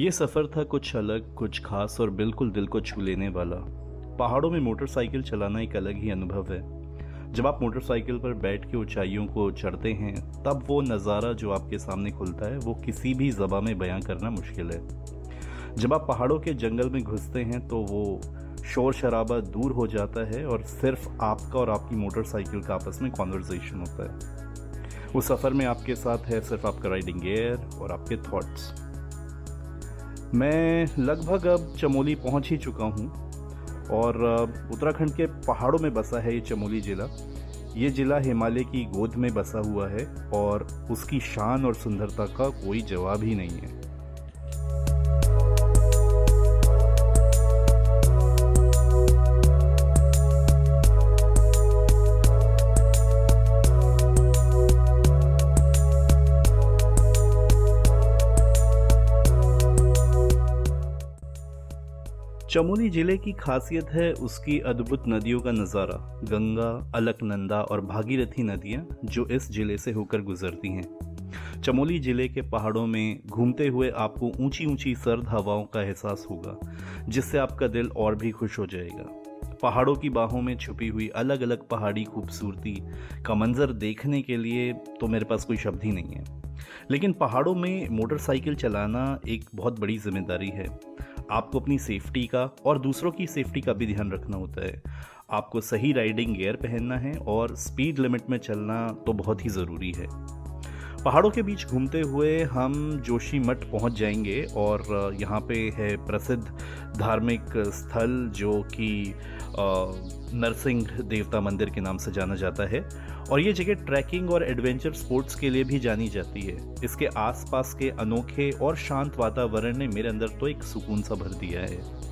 ये सफ़र था कुछ अलग, कुछ खास और बिल्कुल दिल को छू लेने वाला। पहाड़ों में मोटरसाइकिल चलाना एक अलग ही अनुभव है। जब आप मोटरसाइकिल पर बैठ के ऊंचाइयों को चढ़ते हैं, तब वो नज़ारा जो आपके सामने खुलता है, वो किसी भी ज़बान में बयां करना मुश्किल है। जब आप पहाड़ों के जंगल में घुसते हैं, तो वो शोर शराबा दूर हो जाता है और सिर्फ आपका और आपकी मोटरसाइकिल का आपस में कॉन्वर्सेशन होता है। उस सफ़र में आपके साथ है सिर्फ आपका राइडिंग गियर और आपके थॉट्स। मैं लगभग अब चमोली पहुंच ही चुका हूं और उत्तराखंड के पहाड़ों में बसा है ये चमोली ज़िला। ये ज़िला हिमालय की गोद में बसा हुआ है और उसकी शान और सुंदरता का कोई जवाब ही नहीं है। चमोली जिले की खासियत है उसकी अद्भुत नदियों का नज़ारा। गंगा, अलकनंदा और भागीरथी नदियाँ जो इस जिले से होकर गुजरती हैं। चमोली जिले के पहाड़ों में घूमते हुए आपको ऊंची ऊंची सर्द हवाओं का एहसास होगा, जिससे आपका दिल और भी खुश हो जाएगा। पहाड़ों की बाहों में छुपी हुई अलग अलग पहाड़ी खूबसूरती का मंजर देखने के लिए तो मेरे पास कोई शब्द ही नहीं है। लेकिन पहाड़ों में मोटरसाइकिल चलाना एक बहुत बड़ी जिम्मेदारी है। आपको अपनी सेफ्टी का और दूसरों की सेफ्टी का भी ध्यान रखना होता है। आपको सही राइडिंग गियर पहनना है और स्पीड लिमिट में चलना तो बहुत ही ज़रूरी है। पहाड़ों के बीच घूमते हुए हम जोशीमठ पहुंच जाएंगे और यहाँ पे है प्रसिद्ध धार्मिक स्थल जो कि नरसिंह देवता मंदिर के नाम से जाना जाता है। और ये जगह ट्रैकिंग और एडवेंचर स्पोर्ट्स के लिए भी जानी जाती है। इसके आसपास के अनोखे और शांत वातावरण ने मेरे अंदर तो एक सुकून सा भर दिया है।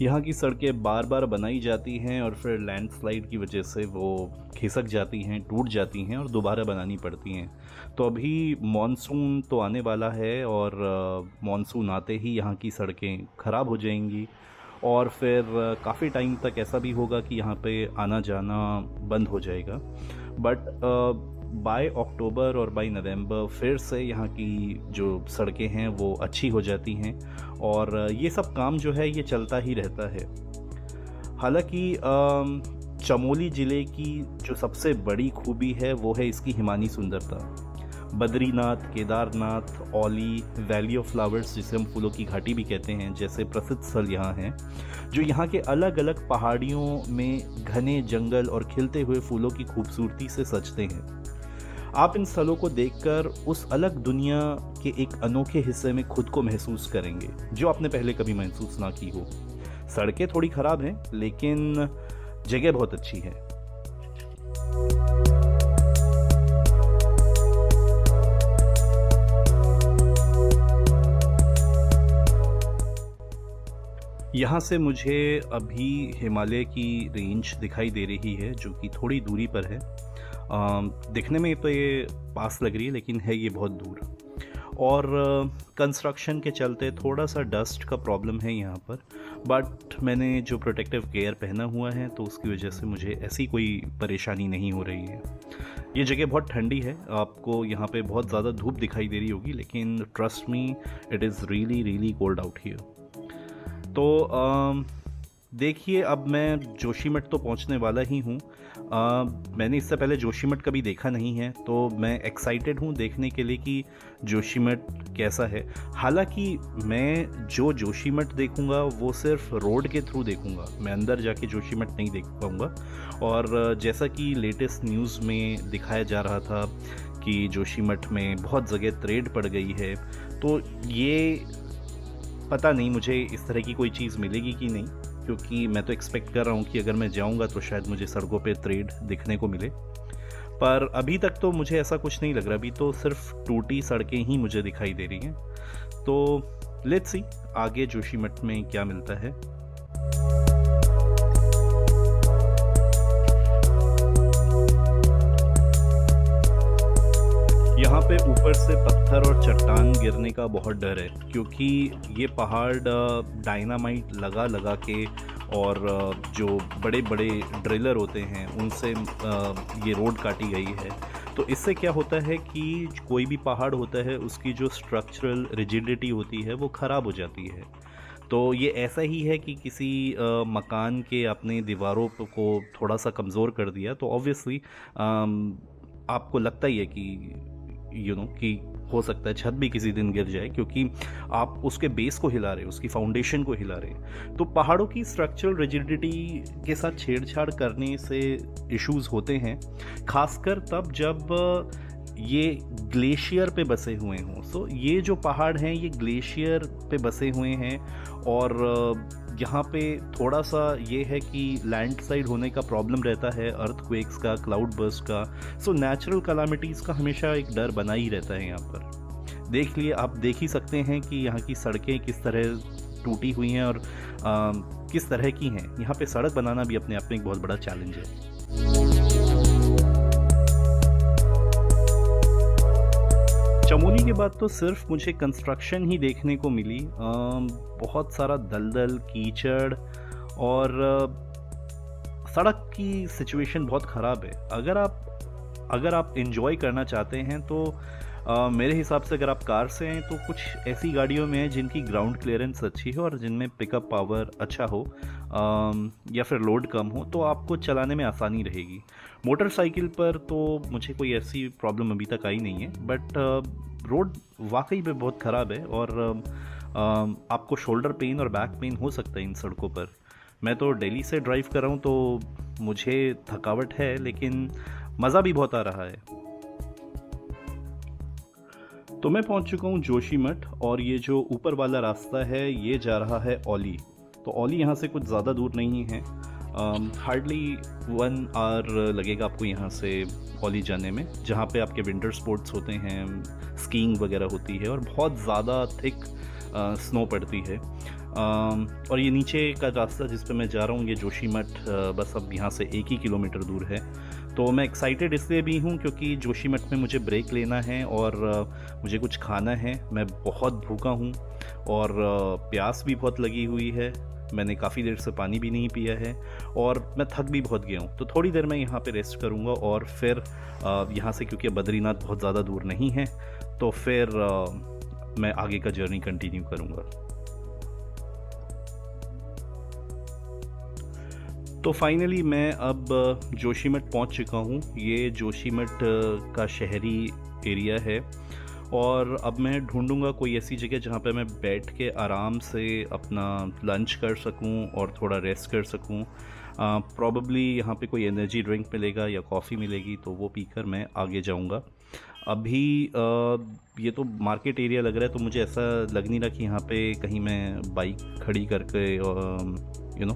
यहाँ की सड़कें बार बार बनाई जाती हैं और फिर लैंडस्लाइड की वजह से वो खिसक जाती हैं, टूट जाती हैं और दोबारा बनानी पड़ती हैं। तो अभी मॉनसून तो आने वाला है और मॉनसून आते ही यहाँ की सड़कें ख़राब हो जाएंगी और फिर काफ़ी टाइम तक ऐसा भी होगा कि यहाँ पे आना जाना बंद हो जाएगा। बट बाय अक्टूबर और बाय नवंबर फिर से यहाँ की जो सड़कें हैं वो अच्छी हो जाती हैं और ये सब काम जो है ये चलता ही रहता है। हालांकि चमोली ज़िले की जो सबसे बड़ी खूबी है वो है इसकी हिमानी सुंदरता। Badrinath, Kedarnath, Auli, valley of flowers जिसे हम फूलों की घाटी भी कहते हैं, जैसे प्रसिद्ध स्थल यहाँ हैं जो यहाँ के अलग अलग पहाड़ियों में घने जंगल और खिलते हुए फूलों की खूबसूरती से सजते हैं। आप इन स्थलों को देखकर उस अलग दुनिया के एक अनोखे हिस्से में खुद को महसूस करेंगे जो आपने पहले कभी महसूस ना की हो। सड़कें थोड़ी ख़राब हैं लेकिन जगह बहुत अच्छी है। यहाँ से मुझे अभी हिमालय की रेंज दिखाई दे रही है जो कि थोड़ी दूरी पर है। दिखने में तो ये पास लग रही है लेकिन है ये बहुत दूर और कंस्ट्रक्शन के चलते थोड़ा सा डस्ट का प्रॉब्लम है यहाँ पर। बट मैंने जो प्रोटेक्टिव गियर पहना हुआ है तो उसकी वजह से मुझे ऐसी कोई परेशानी नहीं हो रही है। ये जगह बहुत ठंडी है, आपको यहाँ पे बहुत ज़्यादा धूप दिखाई दे रही होगी लेकिन trust me it is really really cold out here. तो देखिए अब मैं जोशीमठ तो पहुंचने वाला ही हूं। मैंने इससे पहले जोशीमठ कभी देखा नहीं है तो मैं एक्साइटेड हूं देखने के लिए कि जोशीमठ कैसा है। हालांकि मैं जो जोशीमठ देखूंगा वो सिर्फ रोड के थ्रू देखूंगा, मैं अंदर जाके जोशीमठ नहीं देख पाऊंगा। और जैसा कि लेटेस्ट न्यूज़ में दिखाया जा रहा था कि जोशीमठ में बहुत जगह त्रेड पड़ गई है, तो ये पता नहीं मुझे इस तरह की कोई चीज़ मिलेगी कि नहीं, क्योंकि मैं तो एक्सपेक्ट कर रहा हूँ कि अगर मैं जाऊँगा तो शायद मुझे सड़कों पे त्रेड दिखने को मिले। पर अभी तक तो मुझे ऐसा कुछ नहीं लग रहा, अभी तो सिर्फ टूटी सड़कें ही मुझे दिखाई दे रही हैं। तो लेट्स सी आगे जोशीमठ में क्या मिलता है। यहाँ पे ऊपर से पत्थर और चट्टान गिरने का बहुत डर है, क्योंकि ये पहाड़ डायनामाइट लगा लगा के और जो बड़े बड़े ड्रिलर होते हैं उनसे ये रोड काटी गई है। तो इससे क्या होता है कि कोई भी पहाड़ होता है उसकी जो स्ट्रक्चरल रिजिडिटी होती है वो ख़राब हो जाती है। तो ये ऐसा ही है कि किसी मकान के अपने दीवारों को थोड़ा सा कमज़ोर कर दिया तो ऑब्वियसली आपको लगता ही है कि कि हो सकता है छत भी किसी दिन गिर जाए, क्योंकि आप उसके बेस को हिला रहे, उसकी फाउंडेशन को हिला रहे। तो पहाड़ों की स्ट्रक्चरल रिजिडिटी के साथ छेड़छाड़ करने से इश्यूज होते हैं, खासकर तब जब ये ग्लेशियर पे बसे हुए हों। सो ये जो पहाड़ हैं ये ग्लेशियर पे बसे हुए हैं और यहाँ पे थोड़ा सा ये है कि लैंडस्लाइड होने का प्रॉब्लम रहता है, अर्थक्वेक्स का, क्लाउड बर्स्ट का। सो नेचुरल कैलामिटीज़ का हमेशा एक डर बना ही रहता है यहाँ पर। देख लिए आप देख ही सकते हैं कि यहाँ की सड़कें किस तरह टूटी हुई हैं और किस तरह की हैं। यहाँ पे सड़क बनाना भी अपने आप में एक बहुत बड़ा चैलेंज है। चमोली के बाद तो सिर्फ मुझे कंस्ट्रक्शन ही देखने को मिली। बहुत सारा दलदल, कीचड़ और सड़क की सिचुएशन बहुत ख़राब है। अगर आप एंजॉय करना चाहते हैं तो मेरे हिसाब से अगर आप कार से हैं तो कुछ ऐसी गाड़ियों में है जिनकी ग्राउंड क्लियरेंस अच्छी हो और जिनमें पिकअप पावर अच्छा हो या फिर लोड कम हो, तो आपको चलाने में आसानी रहेगी। मोटरसाइकिल पर तो मुझे कोई ऐसी प्रॉब्लम अभी तक आई नहीं है, बट रोड वाकई में बहुत ख़राब है और आपको शोल्डर पेन और बैक पेन हो सकता है इन सड़कों पर। मैं तो दिल्ली से ड्राइव कर रहा हूँ तो मुझे थकावट है, लेकिन मज़ा भी बहुत आ रहा है। तो मैं पहुंच चुका हूं जोशीमठ और ये जो ऊपर वाला रास्ता है ये जा रहा है औली। तो औली यहाँ से कुछ ज़्यादा दूर नहीं है, हार्डली 1 आवर लगेगा आपको यहाँ से औली जाने में, जहाँ पे आपके विंटर स्पोर्ट्स होते हैं, स्कीइंग वगैरह होती है और बहुत ज़्यादा थिक स्नो पड़ती है। और ये नीचे का रास्ता जिस पे मैं जा रहा हूँ ये जोशीमठ बस अब यहाँ से 1 ही किलोमीटर दूर है। तो मैं एक्साइटेड इसलिए भी हूँ क्योंकि जोशीमठ में मुझे ब्रेक लेना है और मुझे कुछ खाना है। मैं बहुत भूखा हूँ और प्यास भी बहुत लगी हुई है, मैंने काफ़ी देर से पानी भी नहीं पिया है और मैं थक भी बहुत गया हूँ। तो थोड़ी देर मैं यहाँ पे रेस्ट करूँगा और फिर यहाँ से, क्योंकि बद्रीनाथ बहुत ज़्यादा दूर नहीं है, तो फिर मैं आगे का जर्नी कंटिन्यू करूँगा। तो फाइनली मैं अब जोशीमठ पहुंच चुका हूं। ये जोशीमठ का शहरी एरिया है और अब मैं ढूंढूंगा कोई ऐसी जगह जहां पे मैं बैठ के आराम से अपना लंच कर सकूं और थोड़ा रेस्ट कर सकूं। प्रॉबेबली यहाँ पे कोई एनर्जी ड्रिंक मिलेगा या कॉफ़ी मिलेगी तो वो पीकर मैं आगे जाऊंगा। अभी ये तो मार्केट एरिया लग रहा है, तो मुझे ऐसा लग नहीं रहा कि यहाँ पे कहीं मैं बाइक खड़ी करके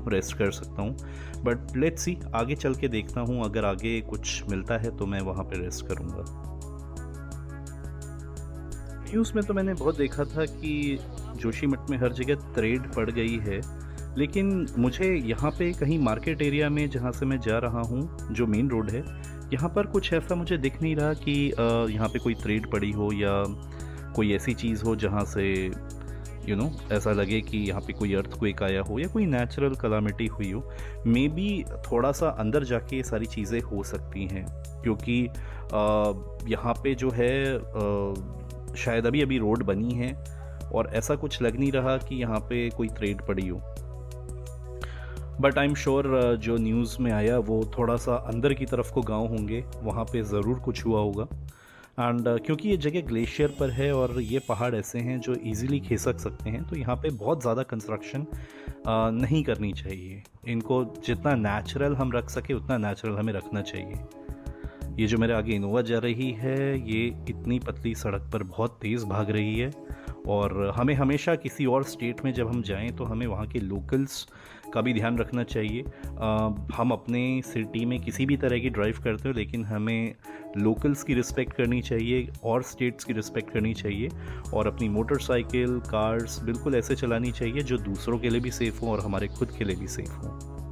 रेस्ट कर सकता हूँ, बट लेट्स सी आगे चल के देखता हूँ। अगर आगे कुछ मिलता है तो मैं वहाँ पे रेस्ट करूँगा। न्यूज़ में तो मैंने बहुत देखा था कि जोशीमठ में हर जगह ट्रेड पड़ गई है, लेकिन मुझे यहाँ पे कहीं मार्केट एरिया में जहाँ से मैं जा रहा हूँ, जो मेन रोड है, यहाँ पर कुछ ऐसा मुझे दिख नहीं रहा कि यहाँ पे कोई ट्रेड पड़ी हो या कोई ऐसी चीज़ हो जहाँ से ऐसा लगे कि यहाँ पे कोई अर्थक्वेक आया हो या कोई नेचुरल कैलामिटी हुई हो। मे बी थोड़ा सा अंदर जाके ये सारी चीज़ें हो सकती हैं, क्योंकि यहाँ पे जो है शायद अभी रोड बनी है और ऐसा कुछ लग नहीं रहा कि यहाँ पे कोई ट्रेड पड़ी हो। बट आई एम श्योर जो न्यूज़ में आया वो थोड़ा सा अंदर की तरफ को गांव होंगे, वहाँ पे ज़रूर कुछ हुआ होगा। एंड क्योंकि ये जगह ग्लेशियर पर है और ये पहाड़ ऐसे हैं जो इजीली खिसक सकते हैं, तो यहाँ पे बहुत ज़्यादा कंस्ट्रक्शन नहीं करनी चाहिए। इनको जितना नेचुरल हम रख सके उतना नेचुरल हमें रखना चाहिए। ये जो मेरे आगे इनोवा जा रही है ये इतनी पतली सड़क पर बहुत तेज़ भाग रही है और हमें हमेशा किसी और स्टेट में जब हम जाएं तो हमें वहाँ के लोकल्स का भी ध्यान रखना चाहिए। हम अपने सिटी में किसी भी तरह की ड्राइव करते हो, लेकिन हमें लोकल्स की रिस्पेक्ट करनी चाहिए और स्टेट्स की रिस्पेक्ट करनी चाहिए, और अपनी मोटरसाइकिल कार्स बिल्कुल ऐसे चलानी चाहिए जो दूसरों के लिए भी सेफ़ हो और हमारे खुद के लिए भी सेफ़ हो।